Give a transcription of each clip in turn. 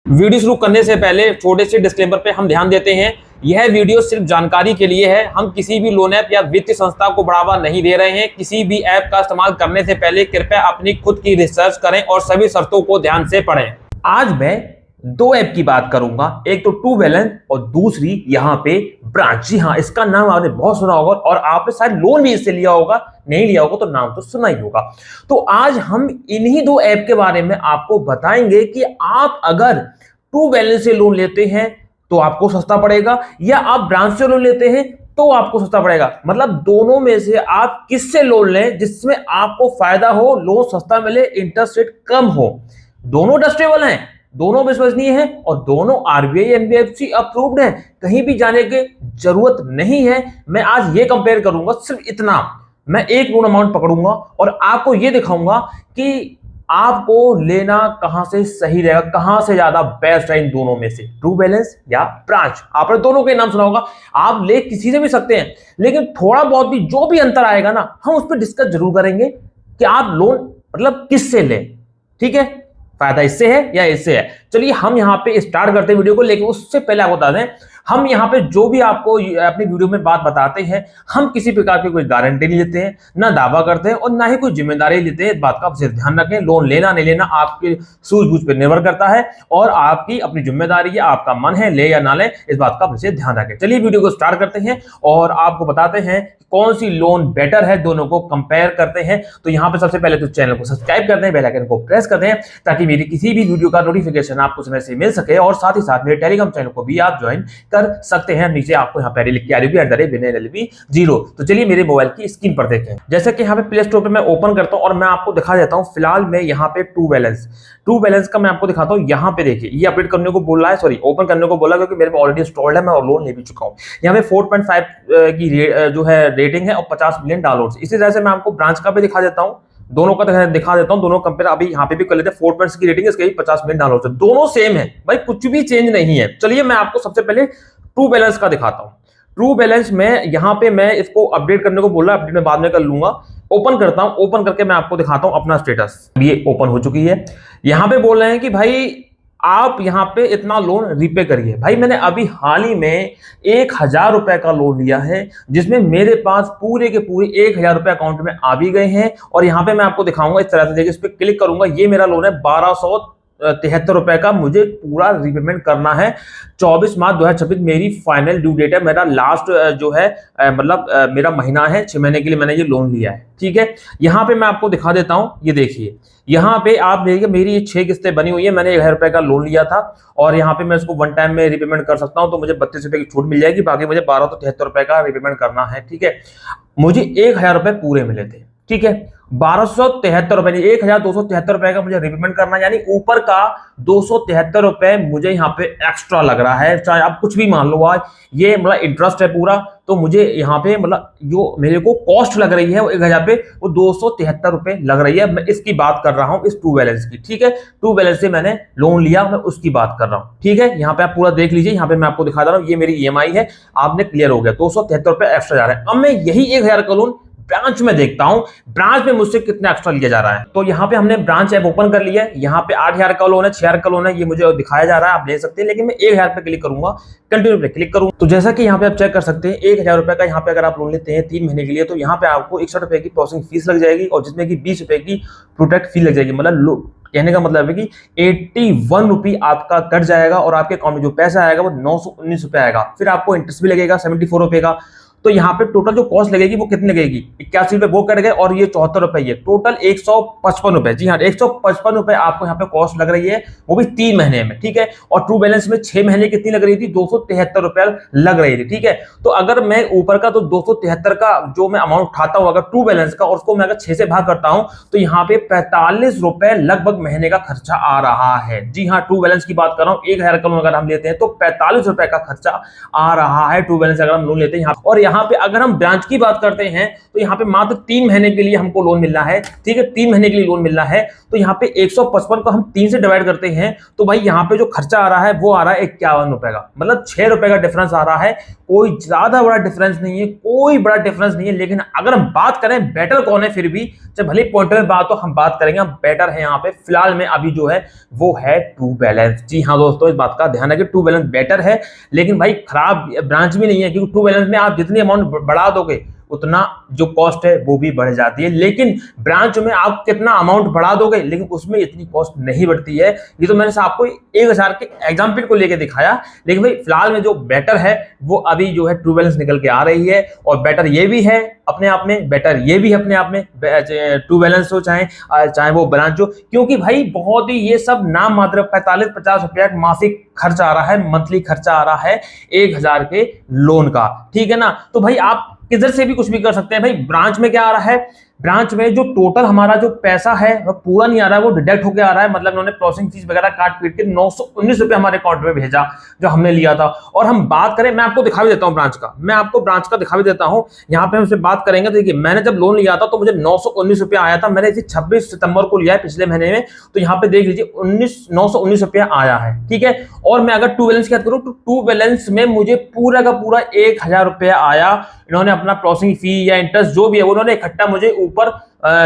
Video शुरू करने से पहले छोटे से डिस्क्लेमर पे हम ध्यान देते हैं। यह वीडियो सिर्फ जानकारी के लिए है। हम किसी भी लोन ऐप या वित्तीय संस्था को बढ़ावा नहीं दे रहे हैं। किसी भी ऐप का इस्तेमाल करने से पहले कृपया अपनी खुद की रिसर्च करें और सभी शर्तों को ध्यान से पढ़ें। आज मैं दो ऐप की बात करूंगा, एक तो ट्रू बैलेंस और दूसरी यहाँ पे ब्रांच। जी हाँ, इसका नाम आपने बहुत सुना होगा और आपने शायद लोन भी इससे लिया होगा, नहीं लिया होगा तो नाम तो सुना ही होगा। तो आज हम इन्हीं दो ऐप के बारे में आपको बताएंगे कि आप अगर ट्रू बैलेंस से लोन लेते हैं तो आपको सस्ता पड़ेगा, या आप ब्रांच से लोन लेते हैं तो आपको सस्ता पड़ेगा। मतलब दोनों में से आप किससे लोन लें जिसमें आपको फायदा हो, लोन सस्ता मिले, इंटरेस्ट रेट कम हो। दोनों ट्रस्टेबल हैं, दोनों विश्वसनीय हैं और दोनों आरबीआई एनबीएफसी अप्रूव्ड हैं। कहीं भी जाने की जरूरत नहीं है। मैं आज ये कंपेयर करूंगा, सिर्फ इतना, मैं एक लोन अमाउंट पकड़ूंगा और आपको ये दिखाऊंगा कि आपको लेना कहां से सही रहेगा, कहां से ज्यादा बेस्ट है इन दोनों में से, ट्रू बैलेंस या ब्रांच। आपने दोनों के नाम सुना होगा, आप ले किसी से भी सकते हैं, लेकिन थोड़ा बहुत भी जो भी अंतर आएगा ना, हम उस पर डिस्कस जरूर करेंगे कि आप लोन मतलब किससे लें। ठीक है, फायदा इससे है या इससे है। चलिए हम यहाँ पे स्टार्ट करते हैं वीडियो को, लेकिन उससे पहले आपको बता दें, हम यहाँ पे जो भी आपको अपनी वीडियो में बात बताते हैं, हम किसी प्रकार की कोई गारंटी नहीं लेते हैं, ना दावा करते हैं और ना ही कोई जिम्मेदारी लेते हैं। इस बात का विशेष ध्यान रखें। लोन लेना नहीं लेना आपके सूझबूझ पर निर्भर करता है और आपकी अपनी जिम्मेदारी है, आपका मन है ले या ना ले, इस बात का विशेष ध्यान रखें। चलिए वीडियो को स्टार्ट करते हैं और आपको बताते हैं कौन सी लोन बेटर है, दोनों को कंपेयर करते हैं। तो यहाँ पे सबसे पहले तो चैनल को सब्सक्राइब करते हैं, बेल आइकन को प्रेस करते हैं ताकि मेरी किसी भी वीडियो का नोटिफिकेशन आपको समय से मिल सके, और साथ ही साथ मेरे टेलीग्राम चैनल को भी आप ज्वाइन कर सकते हैं। नीचे आपको यहाँ पे लिख के आ रही है @विनय0। तो चलिए मेरे मोबाइल की स्क्रीन पर देखें। जैसे कि यहाँ पे प्ले स्टोर पे मैं ओपन करता हूँ और मैं आपको दिखा देता हूँ। फिलहाल मैं यहाँ पे ट्रू बैलेंस का मैं आपको दिखाता हूँ। यहाँ पे देखिए, ये अपडेट करने को बोल रहा है, सॉरी ओपन करने को बोला, क्योंकि मेरे में ऑलरेडी इंस्टॉल्ड है, मैं लोन ले भी चुका हूँ। यहाँ पे 4.5 की जो है रेटिंग है और 50 मिलियन डाउनलोड्स। इसी तरह से मैं आपको ब्रांच का भी दिखा देता हूँ, दोनों का दिखा देता हूं। दोनों कंपेयर अभी यहाँ पे भी कर लेते हैं। 4.6 की रेटिंग है, इसके 50 मिलियन डाउनलोड है, दोनों सेम है भाई, कुछ भी चेंज नहीं है। चलिए मैं आपको सबसे पहले ट्रू बैलेंस का दिखाता हूं। ट्रू बैलेंस में यहाँ पे मैं इसको अपडेट करने को बोल रहा है, अपडेट में बाद में कर लूंगा। ओपन करता हूं, ओपन करके मैं आपको दिखाता हूं अपना स्टेटस। ये ओपन हो चुकी है। यहाँ पे बोल रहे हैं कि भाई आप यहाँ पे इतना लोन रीपे करिए। भाई मैंने अभी हाल ही में 1000 रुपए का लोन लिया है, जिसमें मेरे पास पूरे के पूरे 1000 रुपए अकाउंट में आ भी गए हैं। और यहाँ पे मैं आपको दिखाऊंगा इस तरह से, देखिए इस पर क्लिक करूंगा, ये मेरा लोन है 1273 रुपए का, मुझे पूरा रीपेमेंट करना है। 24 मार्च 2026 मेरी फाइनल ड्यू डेट है। मेरा लास्ट जो है मतलब मेरा महीना है, 6 महीने के लिए मैंने ये लोन लिया है। ठीक है, यहाँ पे मैं आपको दिखा देता हूँ। ये देखिए, यहाँ पे आप देखिए मेरी ये 6 किस्तें बनी हुई है। मैंने 1000 रुपए का लोन लिया था और यहाँ पे मैं इसको वन टाइम में रीपेमेंट कर सकता हूँ, तो मुझे 32 रुपए की छूट मिल जाएगी। बाकी मुझे 1273 रुपए का रीपेमेंट करना है। ठीक है, मुझे 1000 रुपए पूरे मिले थे। ठीक है, 1273 रुपए, 1273 रुपए का मुझे रीपेमेंट करना, यानी ऊपर का 273 रुपए मुझे यहाँ पे एक्स्ट्रा लग रहा है। चाहे आप कुछ भी मान लो, आज ये मतलब इंटरेस्ट है पूरा, तो मुझे यहाँ पे मतलब जो मेरे को कॉस्ट लग रही है वो 1000 पे, वो 273 रुपए लग रही है। मैं इसकी बात कर रहा हूँ, इस ट्रू बैलेंस की। ठीक है, ट्रू बैलेंस से मैंने लोन लिया, मैं उसकी बात कर रहा हूँ। ठीक है, यहाँ पे आप पूरा देख लीजिए। यहाँ पे मैं आपको दिखा दे रहा हूँ, ये मेरी ईएमआई है, आपने क्लियर हो गया, 273 रुपए एक्स्ट्रा जा रहा है। अब मैं यही 1000 का लोन ब्रांच में देखता हूं, ब्रांच में मुझसे कितना एक्स्ट्रा लिया जा रहा है। तो यहाँ पे हमने ब्रांच ऐप ओपन कर लिया है। यहाँ पे 8000 का लोन है, 6000 का लोन है, ये मुझे दिखाया जा रहा है, आप ले सकते हैं। लेकिन मैं 1000 पे क्लिक करूंगा, कंटिन्यू पे क्लिक करूंगा, तो जैसा कि यहाँ पे आप चेक कर सकते हैं, 1000 रुपए का यहाँ पे अगर आप लोन लेते हैं 3 महीने के लिए, तो यहाँ पे आपको 61 रुपए की प्रोसेसिंग फीस लग जाएगी और जिसमें कि 20 रुपए की प्रोटेक्ट फी लग जाएगी। मतलब कहने का मतलब है कि 81 रुपी आपका कट जाएगा और आपके अकाउंट में जो पैसा आएगा वो 919 रुपए आएगा। फिर आपको इंटरेस्ट भी लगेगा 74 रुपए का। तो यहाँ पे टोटल जो कॉस्ट लगेगी वो कितनी लगेगी, 81 रुपए वो कट गए और ये 74 रुपए, ये टोटल 155 रुपए। जी हाँ, 155 रुपए आपको यहाँ पे कॉस्ट लग रही है, वो भी 3 महीने में। ठीक है, और ट्रू बैलेंस में 6 महीने कितनी लग रही थी, 273 रुपए लग रही थी। ठीक है, तो अगर मैं ऊपर का तो 273 का जो मैं अमाउंट उठाता हूँ अगर ट्रू बैलेंस का, और उसको मैं अगर 6 से भाग करता हूँ, तो यहाँ पे 45 रुपए लगभग महीने का खर्चा आ रहा है। जी हाँ, ट्रू बैलेंस की बात कर रहा हूँ। 1000 का लोन अगर हम लेते हैं तो 45 रुपए का खर्चा आ रहा है ट्रू बैलेंस अगर हम लोन लेते हैं। और यहाँ यहाँ पे अगर हम ब्रांच की बात करते हैं तो यहाँ पे मात्र 3 महीने के लिए हमको लोन मिल रहा है, ठीक है, 3 महीने के लिए लोन मिल रहा है। तो यहाँ पे 155 को हम 3 से डिवाइड करते हैं तो भाई यहाँ पे जो खर्चा आ रहा है वो आ रहा है 51 रुपए का, मतलब 6 रुपए का डिफरेंस आ रहा है। कोई ज्यादा बड़ा डिफरेंस नहीं है, कोई बड़ा डिफरेंस नहीं है। लेकिन अगर हम बात करें बेटर कौन है, फिर भी चाहे भले पॉइंट में बात तो हम बात करेंगे, हम बेटर है यहाँ पे फिलहाल में अभी जो है वो है ट्रू बैलेंस। जी हाँ दोस्तों, इस बात का ध्यान है कि ट्रू बैलेंस बेटर है, लेकिन भाई खराब ब्रांच भी नहीं है, क्योंकि ट्रू बैलेंस में आप जितनी अमाउंट बढ़ा दोगे उतना जो कॉस्ट है वो भी बढ़ जाती है। लेकिन ब्रांच में आप कितना अमाउंट बढ़ा दोगे लेकिन उसमें इतनी कॉस्ट नहीं बढ़ती है। ये तो मैंने आपको 1000 के एग्जाम्पल को लेके दिखाया, लेकिन भाई फिलहाल में जो बेटर है वो अभी जो है ट्रू बैलेंस निकल के आ रही है। और बेटर ये भी है अपने आप में, बेटर ये भी अपने आप में, ट्रू बैलेंस हो चाहे वो ब्रांच हो, क्योंकि भाई बहुत ही ये सब नाम मात्र 45-50 रुपया मासिक खर्च आ रहा है, मंथली खर्चा आ रहा है 1000 के लोन का, ठीक है ना। तो भाई आप किधर से भी कुछ भी कर सकते हैं। भाई ब्रांच में क्या आ रहा है, ब्रांच में जो टोटल हमारा जो पैसा है वो पूरा नहीं आ रहा है, वो डिडक्ट होकर आ रहा है। मतलब उन्होंने प्रोसेसिंग फीस वगैरह काट पीट के 919 रुपए हमारे अकाउंट में भेजा जो हमने लिया था। और हम बात करें, मैं आपको दिखा भी देता हूं ब्रांच का, मैं आपको ब्रांच का दिखा भी देता हूं। यहाँ पे हमसे बात करेंगे तो देखिए, मैंने जब लोन लिया था तो मुझे 919 रुपया आया था। मैंने इसे 26 सितंबर को लिया है पिछले महीने में, तो यहाँ पे देख लीजिए 919 रुपया आया है, ठीक है। और मैं अगर टू बैलेंस की बात करूँ तो टू बैलेंस में मुझे पूरा का पूरा 1000 रुपया आया। इन्होंने अपना प्रोसेसिंग फी या इंटरेस्ट जो भी है उन्होंने इकट्ठा मुझे ऊपर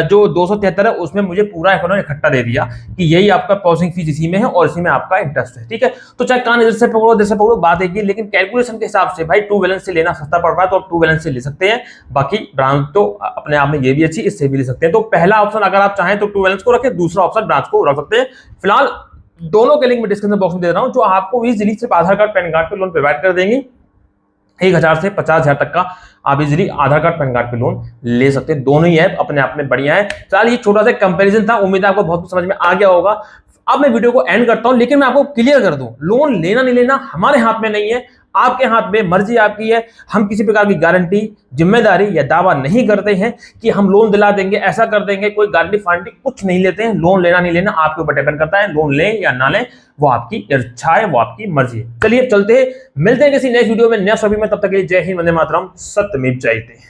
जो 273 है उसमें मुझे पूरा इन्होंने इकट्ठा दे दिया कि यही आपका प्रोसेसिंग फीस इसी में है और इसी में आपका इंटरेस्ट है, ठीक है। तो चाहे कान इधर से पकड़ो इधर से पकड़ो, बात एक ही, लेकिन कैलकुलेशन के हिसाब से भाई टू बैलेंस से लेना सस्ता पड़ रहा है तो आप टू बैलेंस से ले सकते हैं। बाकी ब्रांच तो अपने आप में ये भी अच्छी, इससे भी ले सकते हैं। तो पहला ऑप्शन अगर आप चाहें तो टू बैलेंस को रखें, दूसरा ऑप्शन ब्रांच को रख सकते हैं। फिलहाल दोनों के लिंक मैं डिस्क्रिप्शन बॉक्स में दे रहा हूं, जो आपको इजीली सिर्फ आधार कार्ड पैन कार्ड पे लोन प्रोवाइड कर देंगे। 1000 से 50,000 तक का आप इजीली आधार कार्ड पैन कार्ड पे लोन ले सकते हैं। दोनों ही ऐप अपने आप में बढ़िया है। फिलहाल ये छोटा सा कंपैरिजन था, उम्मीद है आपको बहुत कुछ समझ में आ गया होगा। अब मैं वीडियो को एंड करता हूं, लेकिन मैं आपको क्लियर कर दूं, लोन लेना नहीं लेना हमारे हाथ में नहीं है, आपके हाथ में, मर्जी आपकी है। हम किसी प्रकार की गारंटी, जिम्मेदारी या दावा नहीं करते हैं कि हम लोन दिला देंगे, ऐसा कर देंगे, कोई गारंटी फारंटी कुछ नहीं लेते हैं। लोन लेना नहीं लेना आपके ऊपर डिपेंड करता है, लोन लें या ना लें वो आपकी इच्छा है, वो आपकी मर्जी है। चलिए चलते हैं, मिलते हैं किसी नेक्स्ट वीडियो में, नेक्स्ट टॉपिक में। तब तक के लिए जय हिंद, वंदे मातरम, सत्यमेव जयते।